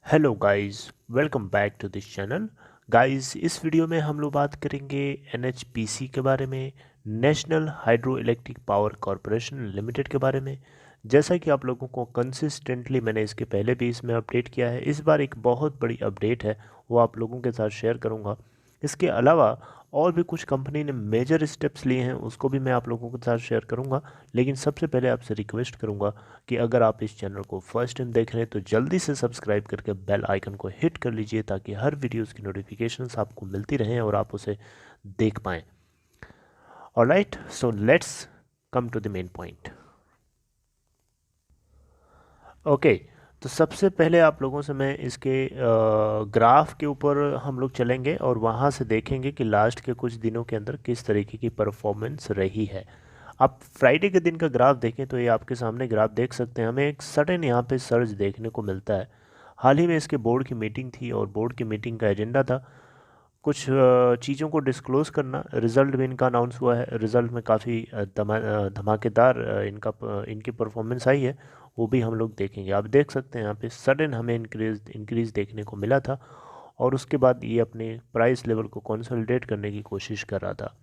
Hello guys, welcome back to this channel. Guys, इस video में हम लोग बात करेंगे एनएचपीसी के बारे में, national hydro electric power corporation limited के बारे में। जैसा कि आप लोगों को कंसिस्टेंटली मैंने इसके पहले भी इसमें अपडेट किया है, इस बार एक बहुत बड़ी अपडेट है, वो आप लोगों के साथ शेयर करूंगा। इसके अलावा और भी कुछ कंपनी ने मेजर स्टेप्स लिए हैं, उसको भी मैं आप लोगों के साथ शेयर करूंगा। लेकिन सबसे पहले आपसे रिक्वेस्ट करूंगा कि अगर आप इस चैनल को फर्स्ट टाइम देख रहे हैं तो जल्दी से सब्सक्राइब करके बेल आइकन को हिट कर लीजिए, ताकि हर वीडियोस की नोटिफिकेशंस आपको मिलती रहें और आप उसे देख पाएँ। Alright, so let's come to the main point. Okay, तो सबसे पहले आप लोगों से मैं इसके ग्राफ के ऊपर हम लोग चलेंगे और वहाँ से देखेंगे कि लास्ट के कुछ दिनों के अंदर किस तरीके की परफॉर्मेंस रही है। आप फ्राइडे के दिन का ग्राफ देखें तो ये आपके सामने ग्राफ देख सकते हैं, हमें एक सडन यहाँ पे सर्ज देखने को मिलता है। हाल ही में इसके बोर्ड की मीटिंग थी और बोर्ड की मीटिंग का एजेंडा था कुछ चीज़ों को डिस्क्लोज़ करना। रिज़ल्ट भी इनका अनाउंस हुआ है, रिज़ल्ट में काफ़ी धमाकेदार इनकी परफॉर्मेंस आई है, वो भी हम लोग देखेंगे। आप देख सकते हैं यहाँ पे सडन हमें इंक्रीज़ देखने को मिला था और उसके बाद ये अपने प्राइस लेवल को कंसोलिडेट करने की कोशिश कर रहा था।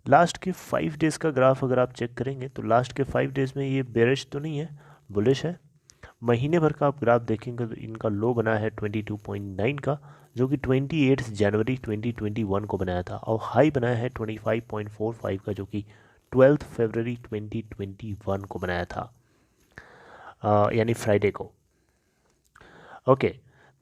लास्ट के 5 डेज़ का ग्राफ अगर आप चेक करेंगे तो लास्ट के 5 डेज़ में ये बेरिश तो नहीं है, बुलिश है। महीने भर का आप ग्राफ देखेंगे तो इनका लो बना है 22.9 का, जो कि 28 जनवरी 2021 को बनाया था, और हाई बनाया है 25.45 का, जो कि 12 फरवरी 2021 को बनाया था, यानी फ्राइडे को। ओके,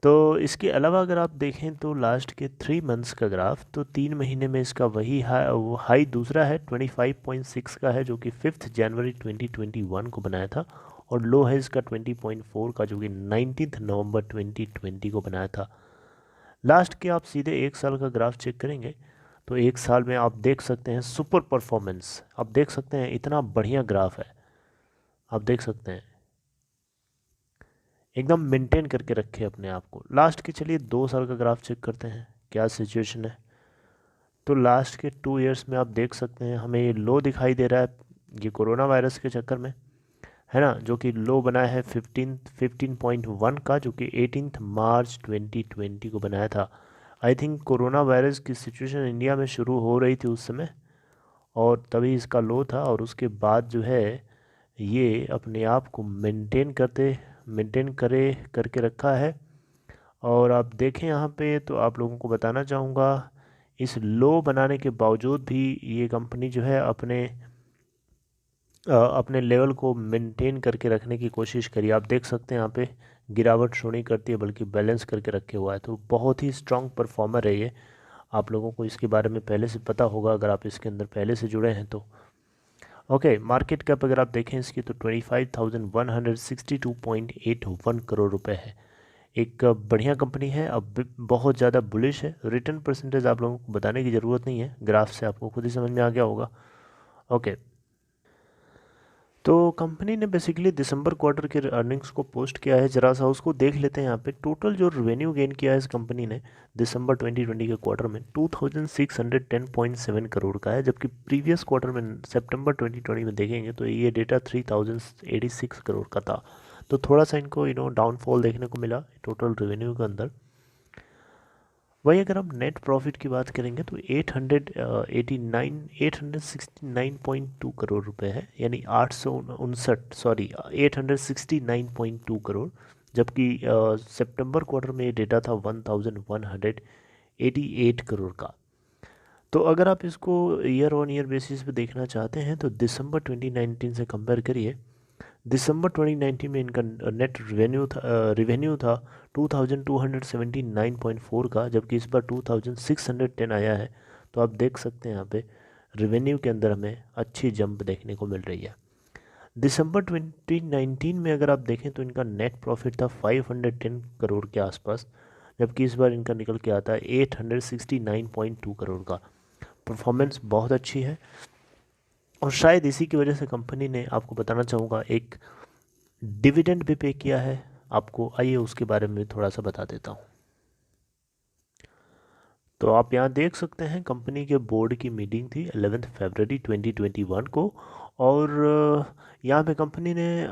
तो इसके अलावा अगर आप देखें तो लास्ट के 3 मंथ्स का ग्राफ, तो 3 महीने में इसका वही हाई दूसरा है 25.6 का है, जो कि 5 जनवरी 2021 को बनाया था, और लो है इसका 20.4 का, जो कि 19 नवंबर 2020 को बनाया था। लास्ट के आप सीधे 1 साल का ग्राफ चेक करेंगे तो 1 साल में आप देख सकते हैं सुपर परफॉर्मेंस। आप देख सकते हैं इतना बढ़िया ग्राफ है, आप देख सकते हैं एकदम मेंटेन करके रखे अपने आप को। लास्ट के चलिए 2 साल का ग्राफ चेक करते हैं क्या सिचुएशन है। तो लास्ट के 2 इयर्स में आप देख सकते हैं हमें ये लो दिखाई दे रहा है, ये कोरोना वायरस के चक्कर में है ना, जो कि लो बना है 15.1 का, जो कि 18 मार्च 2020 को बनाया था। आई थिंक कोरोना वायरस की सिचुएशन इंडिया में शुरू हो रही थी उस समय, और तभी इसका लो था, और उसके बाद जो है ये अपने आप को मेंटेन करे करके रखा है। और आप देखें यहाँ पे तो आप लोगों को बताना चाहूँगा, इस लो बनाने के बावजूद भी ये कंपनी जो है अपने लेवल को मेंटेन करके रखने की कोशिश करी। आप देख सकते हैं यहाँ पे गिरावट शो नहीं करती है, बल्कि बैलेंस करके रखे हुआ है, तो बहुत ही स्ट्रांग परफॉर्मर है ये। आप लोगों को इसके बारे में पहले से पता होगा अगर आप इसके अंदर पहले से जुड़े हैं तो। ओके, मार्केट कैप अगर आप देखें इसकी तो 25,162.81 करोड़ रुपए है। एक बढ़िया कंपनी है, अब बहुत ज़्यादा बुलिश है। रिटर्न परसेंटेज आप लोगों को बताने की ज़रूरत नहीं है, ग्राफ से आपको खुद ही समझ में आ गया होगा। ओके, तो कंपनी ने बेसिकली दिसंबर क्वार्टर के अर्निंग्स को पोस्ट किया है, जरा सा उसको देख लेते हैं। यहाँ पे टोटल जो रेवेन्यू गेन किया है इस कंपनी ने दिसंबर 2020 के क्वार्टर में 2610.7 करोड़ का है, जबकि प्रीवियस क्वार्टर में सितंबर 2020 में देखेंगे तो ये डेटा 3086 करोड़ का था। तो थोड़ा सा इनको डाउनफॉल देखने को मिला टोटल रेवेन्यू के अंदर। वही अगर हम नेट प्रॉफिट की बात करेंगे तो 869.2 करोड़ रुपए है, यानी 869.2 करोड़, जबकि सितंबर क्वार्टर में ये डेटा था 1188 करोड़ का। तो अगर आप इसको ईयर ऑन ईयर बेसिस पे देखना चाहते हैं तो दिसंबर 2019 से कंपेयर करिए। दिसंबर 2019 में इनका नेट रेवेन्यू था 2279.4 का, जबकि इस बार 2610 आया है। तो आप देख सकते हैं यहाँ पे रेवेन्यू के अंदर हमें अच्छी जंप देखने को मिल रही है। दिसंबर 2019 में अगर आप देखें तो इनका नेट प्रॉफिट था 510 करोड़ के आसपास, जबकि इस बार इनका निकल के आता है 869.2 करोड़ का। परफॉर्मेंस बहुत अच्छी है, और शायद इसी की वजह से कंपनी ने, आपको बताना चाहूँगा, एक डिविडेंड भी पे किया है आपको। आइए उसके बारे में थोड़ा सा बता देता हूँ। तो आप यहाँ देख सकते हैं कंपनी के बोर्ड की मीटिंग थी 11 फरवरी 2021 को, और यहाँ पे कंपनी ने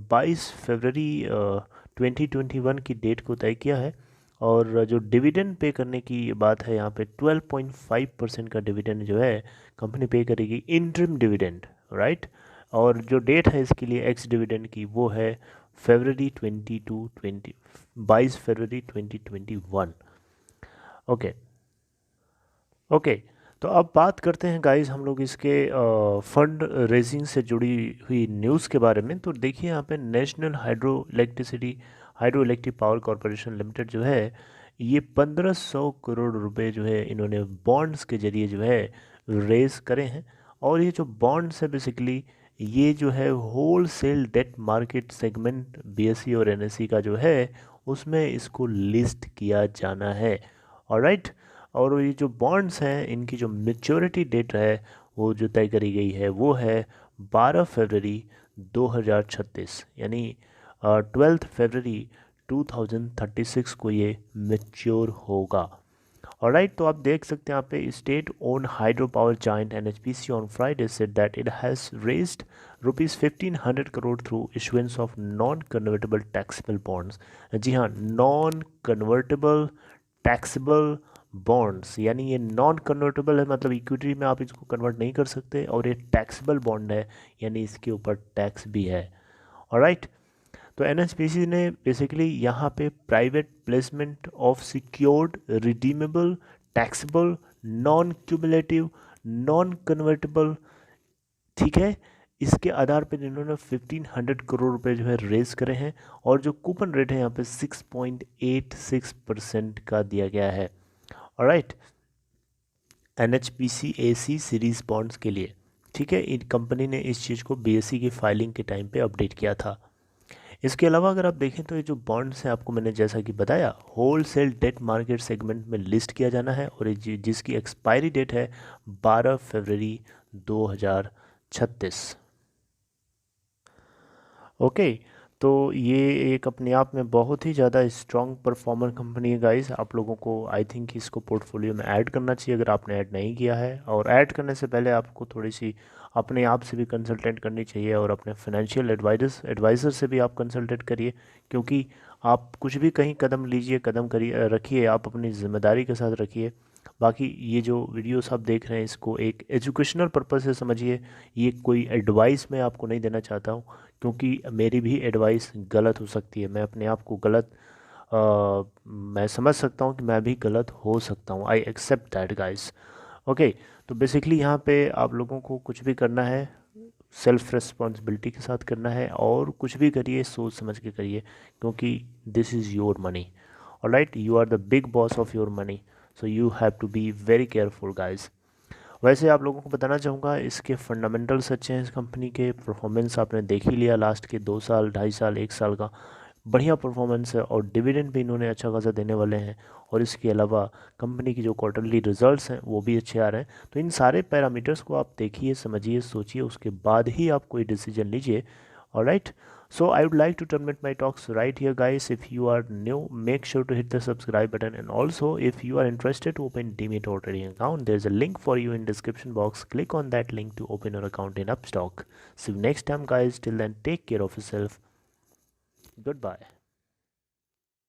22 फरवरी 2021 की डेट को तय किया है। और जो डिविडेंड पे करने की बात है यहाँ पे 12.5% का डिविडेंड जो है कंपनी पे करेगी, इंटरिम डिविडेंड, राइट। और जो डेट है इसके लिए एक्स डिविडेंड की वो है फरवरी 22 फरवरी 2021। ओके। ओके, तो अब बात करते हैं गाइस हम लोग इसके फंड रेजिंग से जुड़ी हुई न्यूज़ के बारे में। तो देखिए यहाँ पे national hydro electric power corporation limited जो है ये 1500 करोड़ रुपए जो है इन्होंने बॉन्ड्स के जरिए जो है रेज करे हैं। और ये जो बॉन्ड्स है बेसिकली ये जो है wholesale debt market segment BSE और एनएसई का जो है उसमें इसको लिस्ट किया जाना है। ऑलराइट। और ये जो बॉन्ड्स हैं इनकी जो मेच्योरिटी डेट है वो जो तय करी गई है वो है 12 फरवरी 2036, यानी 12 फरवरी 2036 को ये मेच्योर होगा। ऑलराइट, तो आप देख सकते हैं यहाँ पे state own hydro power giant NHPC on Friday said that it has raised rupees 1500 crore through issuance of non convertible taxable bonds. जी हाँ, नॉन कन्वर्टेबल टैक्सेबल बॉन्ड्स, यानी ये नॉन कन्वर्टेबल है मतलब इक्विटी में आप इसको कन्वर्ट नहीं कर सकते, और ये टैक्सेबल बॉन्ड है यानी इसके ऊपर टैक्स भी है। ऑलराइट, तो एनएचपीसी ने बेसिकली यहाँ पे private placement of secured redeemable taxable non cumulative non convertible, ठीक है, इसके आधार पर इन्होंने 1500 करोड़ रुपए जो है रेज करे हैं। और जो कूपन रेट है यहाँ पे 6.86% का दिया गया है। Alright, NHPC AC series bonds के लिए, ठीक है, इन कंपनी ने इस चीज़ को बीएसई की फाइलिंग के टाइम पे अपडेट किया था। इसके अलावा अगर आप देखें तो ये जो बॉन्ड्स हैं आपको मैंने जैसा कि बताया wholesale debt market segment में लिस्ट किया जाना है, और जिसकी एक्सपायरी डेट है 12 फरवरी 2036। ओके, तो ये एक अपने आप में बहुत ही ज़्यादा स्ट्रॉन्ग परफॉर्मर कंपनी है गाइस। आप लोगों को आई थिंक इसको पोर्टफोलियो में ऐड करना चाहिए अगर आपने ऐड नहीं किया है। और ऐड करने से पहले आपको थोड़ी सी अपने आप से भी कंसल्टेंट करनी चाहिए, और अपने फाइनेंशियल एडवाइज़र से भी आप कंसल्टेंट करिए। क्योंकि आप कुछ भी कहीं कदम लीजिए, कदम करिए, रखिए, आप अपनी ज़िम्मेदारी के साथ रखिए। बाकी ये जो वीडियोस आप देख रहे हैं इसको एक एजुकेशनल पर्पस से समझिए, ये कोई एडवाइस मैं आपको नहीं देना चाहता हूँ, क्योंकि मेरी भी एडवाइस गलत हो सकती है। मैं अपने आप को गलत मैं समझ सकता हूँ कि मैं भी गलत हो सकता हूँ, I accept that guys. Okay, तो बेसिकली यहाँ पे आप लोगों को कुछ भी करना है सेल्फ रिस्पॉन्सिबिलिटी के साथ करना है, और कुछ भी करिए सोच समझ के करिए, क्योंकि this is your money. Alright, you are the big boss of your money, so you have to be very careful guys. वैसे आप लोगों को बताना चाहूँगा इसके फंडामेंटल्स अच्छे हैं, इस कंपनी के परफॉर्मेंस आपने देख ही लिया, लास्ट के 2 साल 2.5 साल 1 साल का बढ़िया परफॉर्मेंस है, और डिविडेंड भी इन्होंने अच्छा खासा देने वाले हैं। और इसके अलावा कंपनी की जो क्वार्टरली रिजल्ट्स हैं वो भी अच्छे आ रहे हैं। तो इन सारे पैरामीटर्स को आप देखिए, समझिए, सोचिए, उसके बाद ही आप कोई डिसीजन लीजिए। Alright, so I would like to terminate my talks right here guys. If you are new, make sure to hit the subscribe button, and also if you are interested to open Demat or trading account, there's a link for you in description box. Click on that link to open your account in Upstock. See you next time guys. Till then, take care of yourself. Goodbye.